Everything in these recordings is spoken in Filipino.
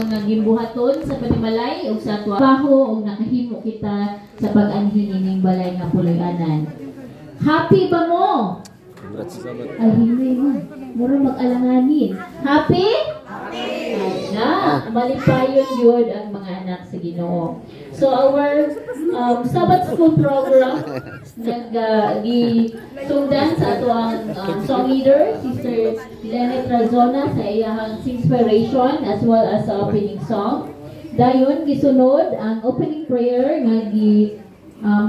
nga gimbuhaton sa panimalay o sa trabaho o nakahimo kita sa pag-anhin ining balay nga puloy-anan. Happy ba mo? Ay, hindi mo. Mura mag-alanganin. Happy? Happy! Na, malipayon yun ang mga anak sa Ginoo. So, our Sabbath School program nag-sundan sa ato ang song leader, Sister Lynette Razona, sa iyahang inspiration as well as sa opening song. Dayon, gisunod ang opening prayer nga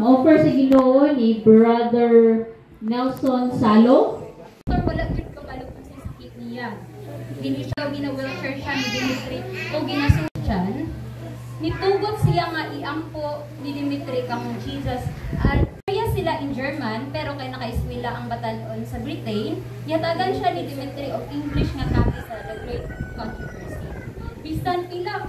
offer sa Ginoo ni Brother Nelson Salo. Wala yun kabalog sa sakit niya. Hindi siya gina-wheelchair siya ni Dimitri o ginasutyan. Nitugot siya nga iampo ni Dimitri kang Jesus. At kaya sila in German, pero kaya naka-eskwela ang batanon sa Britain, yatagan siya ni Dimitri of English nga copy sa The Great Controversy. Bisan pila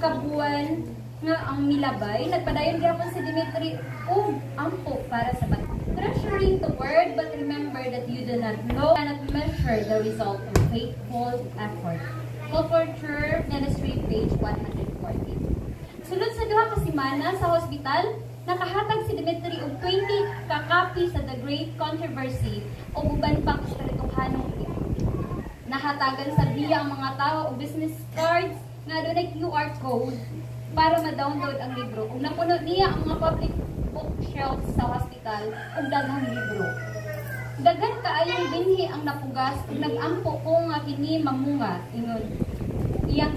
kabuan nga ang milabay, nagpadayon gyapon si Dimitri og ampo para sa batanon. Treasuring the word, but remember that you do not know, cannot measure the result of faithful effort. Culture Ministry, page 140. Sulod sa duha ka semana sa hospital, nakahatag si Dimitri og 20 ka-copy sa The Great Controversy o uban pang espirituhanong iya. Nahatagan sa biya ang mga tao og business cards nga dunay QR code para ma-download ang libro. Ug napuno niya ang mga public bookshelves sa hospital ug daghang libro. Daghan kaayong binhi ang napugas ug nag-ampo ko nga kini mamunga ingon iyang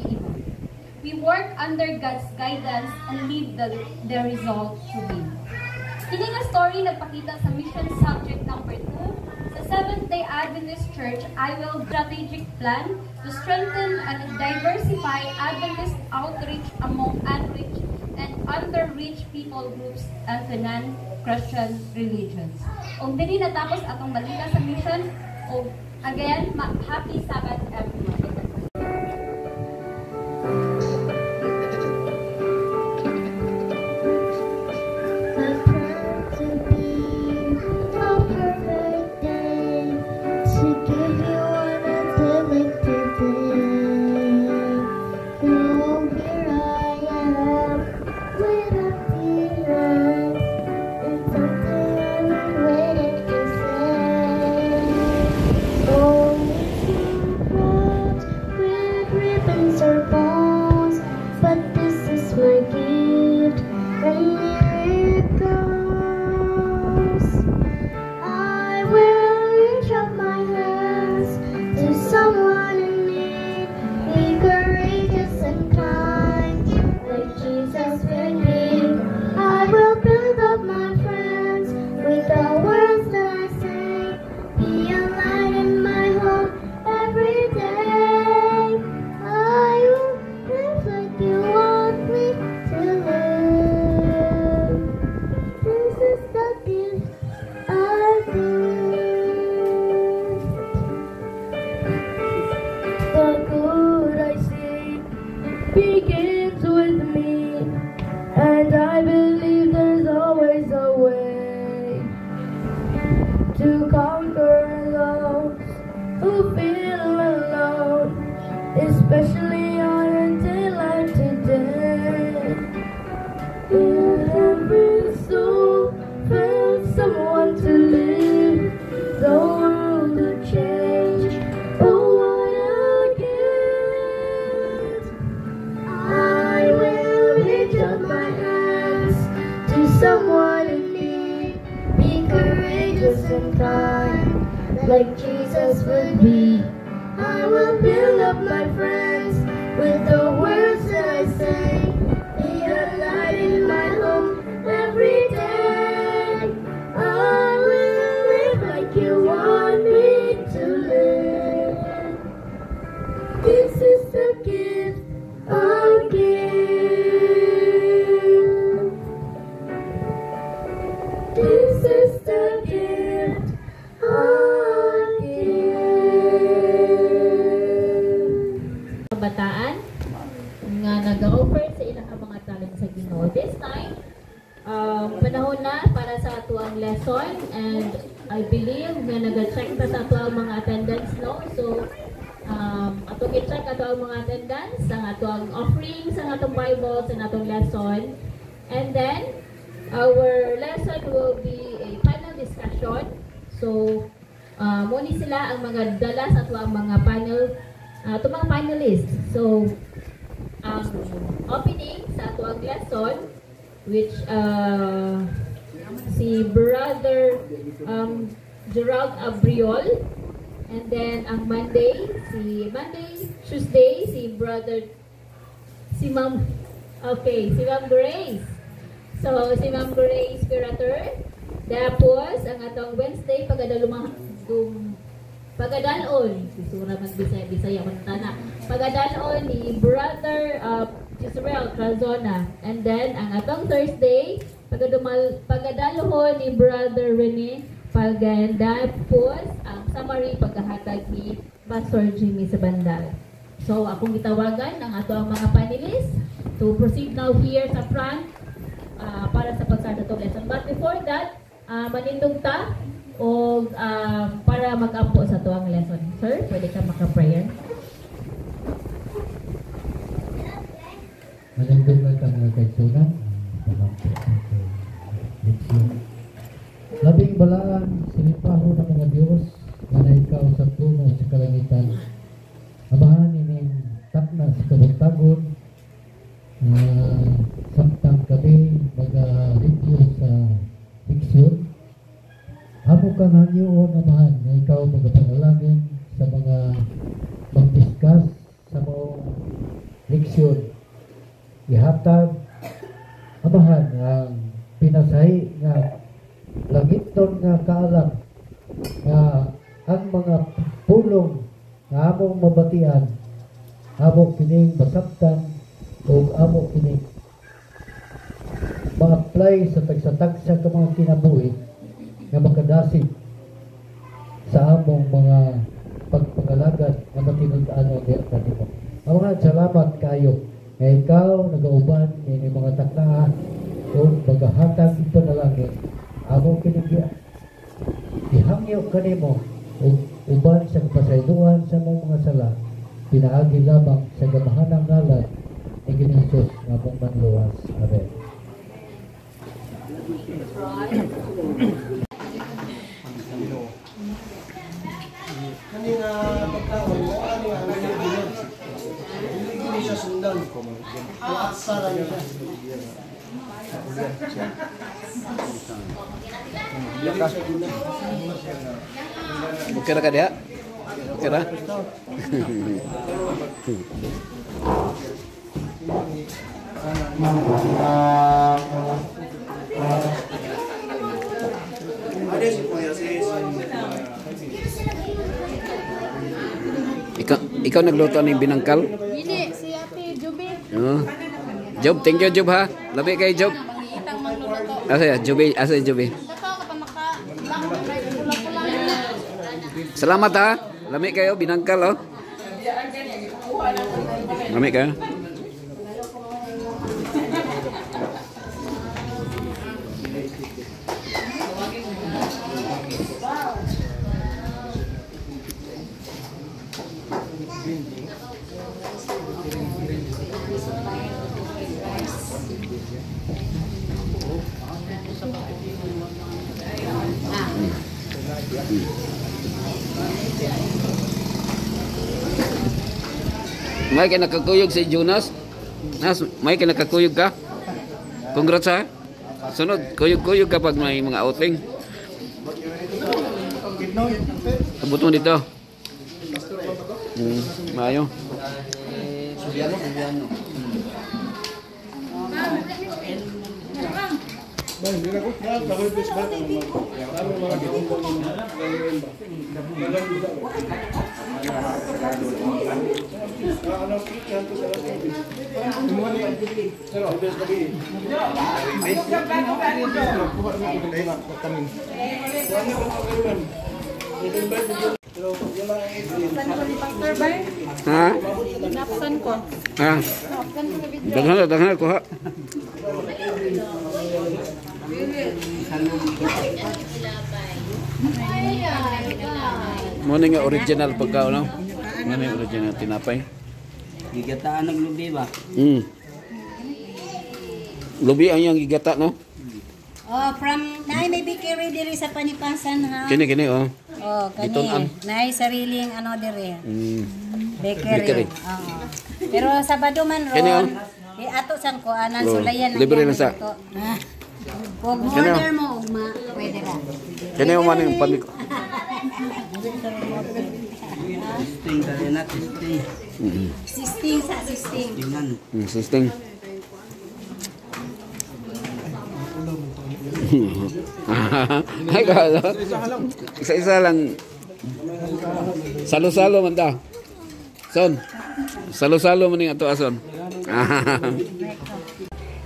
iiba. We work under God's guidance and leave the result to be. Kini nga story nagpakita sa mission subject number 2 sa Seventh-day Adventist Church. I will strategic plan to strengthen and diversify Adventist outreach among unreached and underreached people groups and the non-Christian religions. O dili natapos atong balita sa mission. O again, happy Sabbath everyone. Begins with me, and I believe there's always a way to conquer those who feel alone, especially on a day like today. In every soul found someone to live, the world to change. Oh, what a gift! I will reach up my hands to someone in need. Be courageous and kind, like Jesus would be. I will build up my friends with the words that I say. Be a light in my home every day. I will live like you want me to live. This is the gift I give. This is the gift I give. Kabataan nga nag-offer sa ilang mga talent sa Ginoo. This time, panahon na para sa ato ang lesson, and I believe nga nag-check ta sa ato ang mga attendance, no? So, atong i-check ato ang mga attendance, ang ato ang offerings, ang atong Bibles, ang atong lesson. And then, our lesson will be a panel discussion. So, muni sila ang mga dala sa ato ang mga panel, ato mga panelists. So, ang opening sa ato ang lesson, which si Brother Gerald Abriol. And then, ang Tuesday, si Ma'am Grace. So, si Ma'am Grace Curator. Tapos, ang atong Wednesday, pagadalon. Sisura Bisaya Montana. Pagadalon ni Brother Israel Calzona. And then, ang atong Thursday, pagadalon ni Brother Rene Palganda. Tapos, ang summary pagkahatag ni Pastor Jimmy sa bandal. So, akong gitawagan ang ato ang mga panelists to proceed now here sa front para sa pagsada to lesson. But before that, manindog ta o para mag-ampo sa to ang lesson. Sir, pwede ka maka-prayer? Manindog lang ka mga kaigsunan. Labing balaan, sinipaho ng mga Diyos na ikaw sa puno sa kalangitan. Amahan ining takna sa kabuntagon samtang kami mag-review sa fiksyon. Amo ka nga niyo, amahan, na ikaw magapanalangin sa mga mag-discuss sa mga leksyon. Ihatag, amahan, ang pinasahi nga lagiton nga kaalam nga ang mga pulong nga among mabatian, among kining masabtan o among kining ma-apply sa tagsatagsa ka mga kinabuhi nga makadasig sa among mga pagpangalagad nga matinud-ano diya kanimo. Mga salamat kayo nga ikaw nagauban ini mga taknaan o magahatag ipanalangin among kinigya ihangyo kanimo ug uban sa pasayloan sa mga sala pinaagi lamang sa gamahanang ngalan ni Hesus nga among manluwas. Amen. Kanina pagkaon mo ano ang nagigilid. Hindi siya sundan. Aksara niya. Okay ra ka diha? Okay ra? Ikaw nagluto ng binangkal? Hindi, si Ate Juby. Job, thank you Job ha. Labi kay Job. Mangitang magluluto. Asa Joby, Joby. Ito, kapag pula-pula. Salamat ha. Lami kayo binangkal oh. Lami kayo. May ka nakakuyog si Jonas? May ka nakakuyog ka? Congrats ha? Sunod, kuyog-kuyog kapag may mga outing. Abot mo dito. Maayo. Subiano. Ha? Napsan ko. Ha? Napsan ko sa video. Daghan ko ha. Mo nga original pagkaon no? Nga may original tinapay. Gigataan naglubi ba? Lubi ang yung gigata, no? Oh, from nay may bakery diri sa Panipasan ha. Kini oh. Oh, Dito kani. Nay sariling ano diri. Bakery. Bakery. Oo. Pero Sabado man ron. Kini, oh. Di ato sang kuanan Oh, sulayan libre yan lang sa- dito. Ah. Kung Kini, oh. order mo ugma, pwede ra. Kini yung man yung panik. Testing tadi na testing. Sisting sa sisting. Tingnan. Susting. Ay, kala. Isa-isa lang. Salo-salo man ta. Son. Salo-salo man yung ato ason.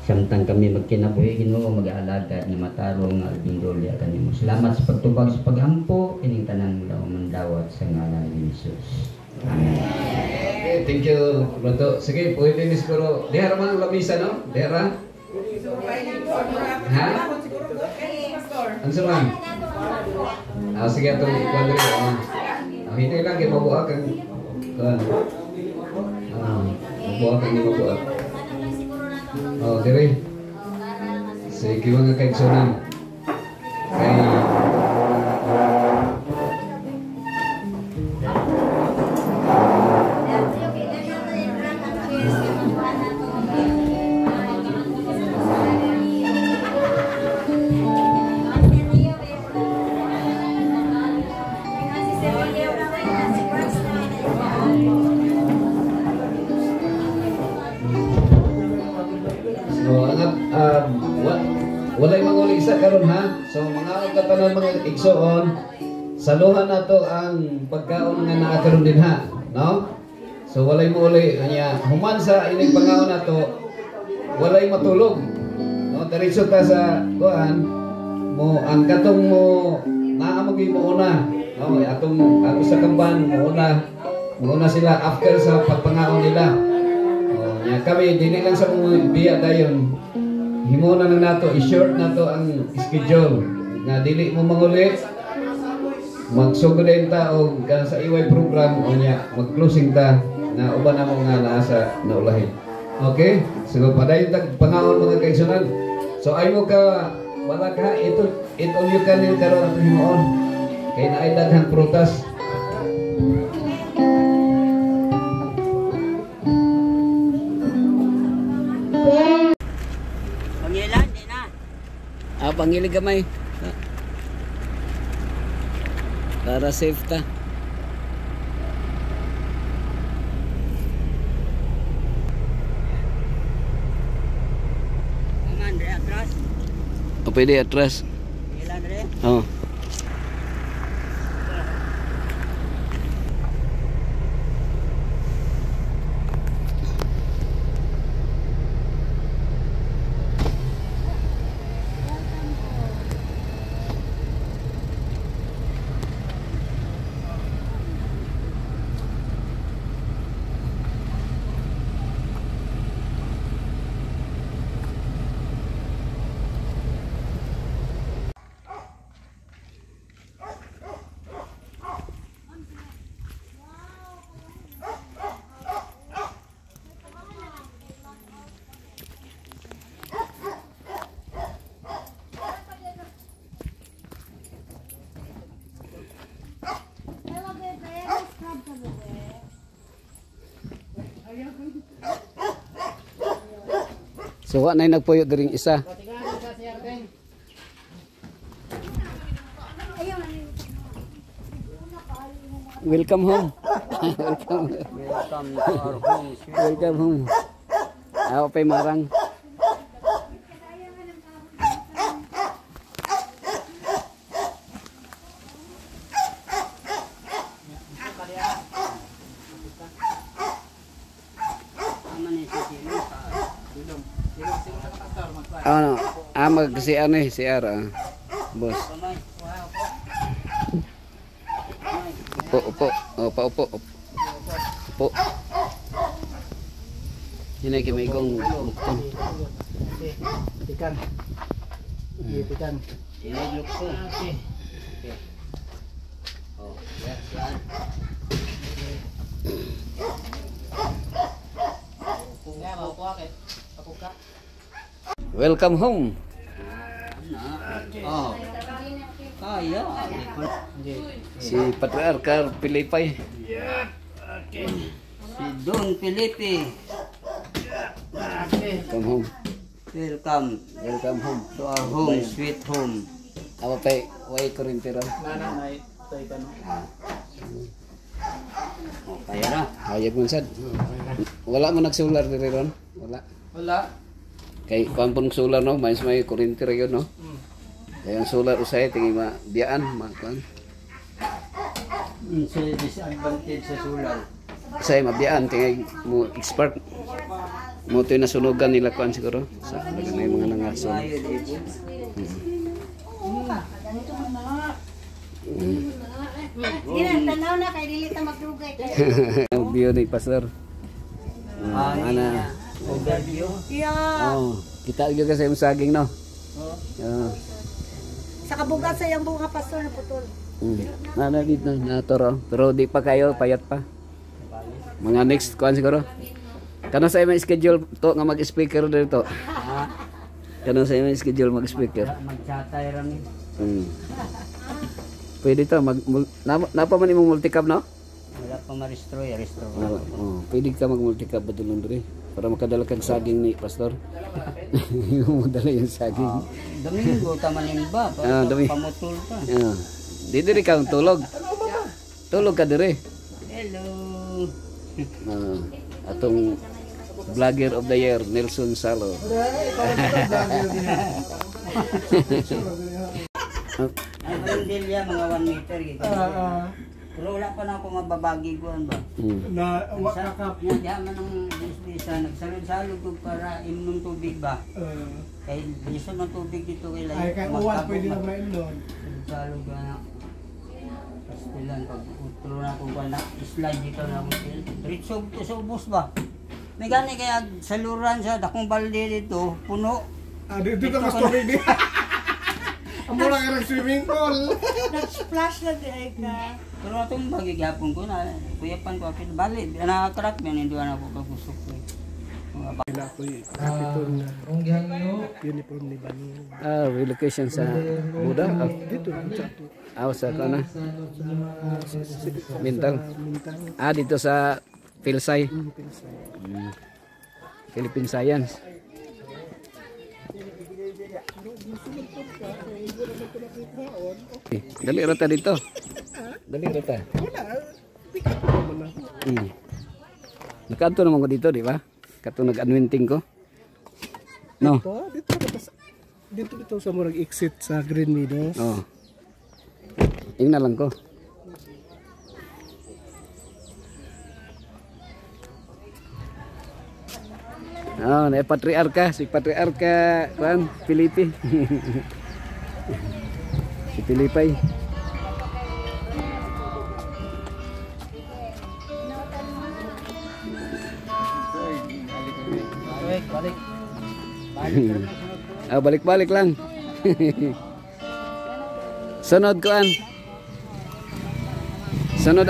Samtang kami magkinabuhi Ginoo mag-aalaga ni matarong nga albindolya kanimo. Salamat sa pagtubag sa paghampo kining tanan mula mandawat sa ngalan ni Jesus. Amen. Okay, thank you, Roto. Sige, pwede ni siguro. Diha raman ang lamisa, no? Diha ra? Ha? Ano sa man? Sige, itong ikwadri. Hindi lang, kayo mabuak ang... mabuak ang mabuak. Dire. Sige, mga kaigsunan. Kaya... walay manguli isa karon ha. So mga katanan mga igsoon, saluhan nato ang pagkaon nga naa karon din ha, no? So walay muli nya human sa ining pangaon nato, walay matulog. No, diretso ta sa kuan mo ang katong mo naa mo una. No, atong ako sa kamban mo una sila after sa pagpangaon nila. Oh, nya kami dinhi lang sa mga biya dayon. Himo na lang nato i-short nato ang schedule nga dili mo manguli magsugod ta og sa iway program o nya mag-closing ta na uban na mo nga naa sa naulahin. Okay? So padayon tag pangaon mga kaigsunan. So ay mo ka wala ka ito you can karon ato himuon kay naay daghang prutas. Pangilig gamay. Para safe ta. Aman re atras. O pwede atras. Ilan re? Oo. So wa nay nagpuyo diring isa. Welcome home. Welcome to our home. Welcome home. Ako pa'y marang. Ano? Mag-CR na eh. CR boss. Upo. Upo. Upo. Yun ay kimaigong muktong. Pikan. Pikan. Ini ko. Okay. Oh, yan. Welcome home. Oh, Kaya. si Patriarka Pilipay. Si Don Felipe. Welcome home. Welcome Welcome home. to our home, sweet home. Ako pa'y way Corinthians. Kaya na. Hayag mo sad. Wala mo nagsular diri ron? Wala. Kay kuan pun solar no, mais may kuryente ra yun no. Kaya ang solar usay tingi biyaan kuan. Sa disadvantage sa solar. Usay mabiyaan tingi mo expert. Mo to nasunugan nila kuan siguro sa may mga nangason. Hindi na, tanaw na kay dili ta magdugay. Ang view ni Pastor. Ana. Overview. Yeah. Oh, kita juga sa imong saging no. Sa kabugat sa iyang bunga pastor na putol. Nana dito natoro, pero di pa kayo payat pa. Mga next kuan siguro. Kano sa imong schedule to nga mag-speaker dito? Kano sa imong schedule mag-speaker? Mag-chatay rami. Pwede to napa man imong multicam no? Wala pa ma-restro. Pwede ka mag-multicam badulong diri para makadala kag saging ni Pastor. Yung mo dala yung saging. Domingo tamanin ba? Pamutol pa. Di diri ka tulog. Tulog ka diri. Hello. Atong vlogger of the year Nelson Salo. Ang Brindilya mga 1 meter gitu. Pero wala pa na ako mababagi ko ba. Na wakakap Niya diyaman ng bisbisa nagsalod-salod ko para imnom tubig ba. Kay biso ng tubig dito kay ay kay uwan pwede na ba doon. Salod ka na. Pastilan pag utro na ko ba na slide dito na mo. Diretso to sa ubos ba. May gani kaya saluran sa dakong balde dito puno. Dito ka mas tubig di. Amo lang ang swimming pool. Nag-splash na di ay ka. Pero atong bagigapon ko na kuyapan ko apil balik. Nakakarak man hindi na ako pagusok ko. Wala ko kapitol na uniform ni Bani. Relocation sa Buda. Dito sa Sa kana. Mintal. Dito sa Pilsay. Philippine Science. Dali rata dito. Dali rata. Nakato naman ko dito, di ba? Kato nag-unwinting ko. No. Dito sa murag exit sa Green Meadows. Oh. Ingna lang ko. Na Patriarka, si Patriarka Juan Felipe. Si Pilipay. Balik. Balik-balik lang. Sunod kuan. Sunod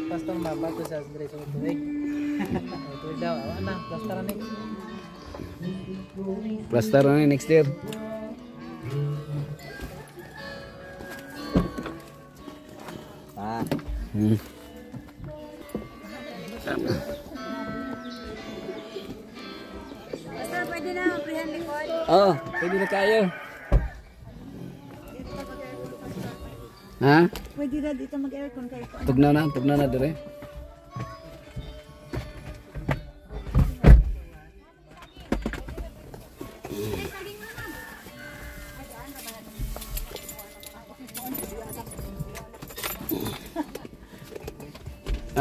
Pastor mabato sa diretso ng tubig. Ito daw, ana, plaster ni. Plaster na next year. Basta pwede na freehand record. Pwede na kayo. Ha? Pwede na dito mag-aircon kayo. Tugna na dire.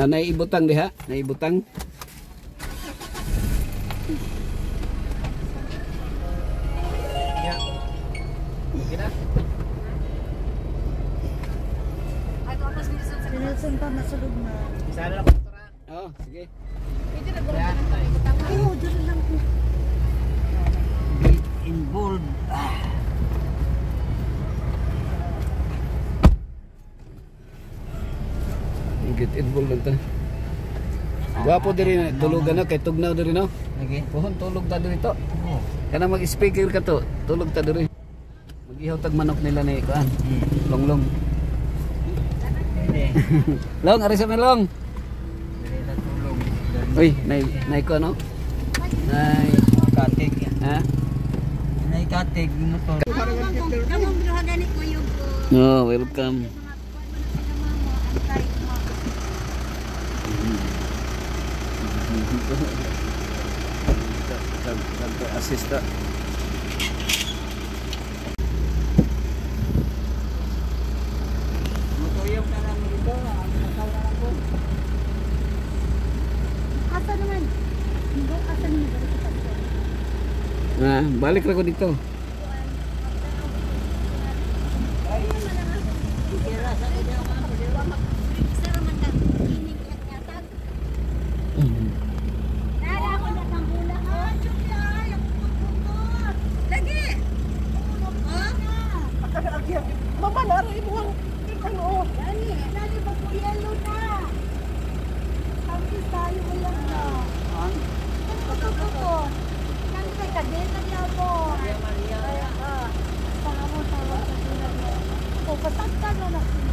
Naibutang diha, naibutang. Pinilson pa masulog na. Sana lang ko. Sige. Ay, doon lang po. involved lang ta. Gwapo diri na tulugan na kay tugnaw diri no. Lagi. Puhon tulog ta diri to. Oo. Kana mag-speaker ka to, tulog ta diri. Mag-ihaw tag manok nila ni kuan. Longlong. Hindi. Long, ari sa melong. Dili na tulog. Uy, nay ko no. Nay Katig. ha? Nay katig motor. Kamong gani ko yung No, welcome. Assista. Motuyok na lang mo dito. Nakakaw na lang ko. Asa naman? Hindi asa naman. Balik ra ko dito. Mama, narin mo ang ano. Dali, magpuyelo na. Sabi tayo walang na. Pagkakot. Kami kay kadena niya po. Maria. Tawag sa sila. O, patagtan na na.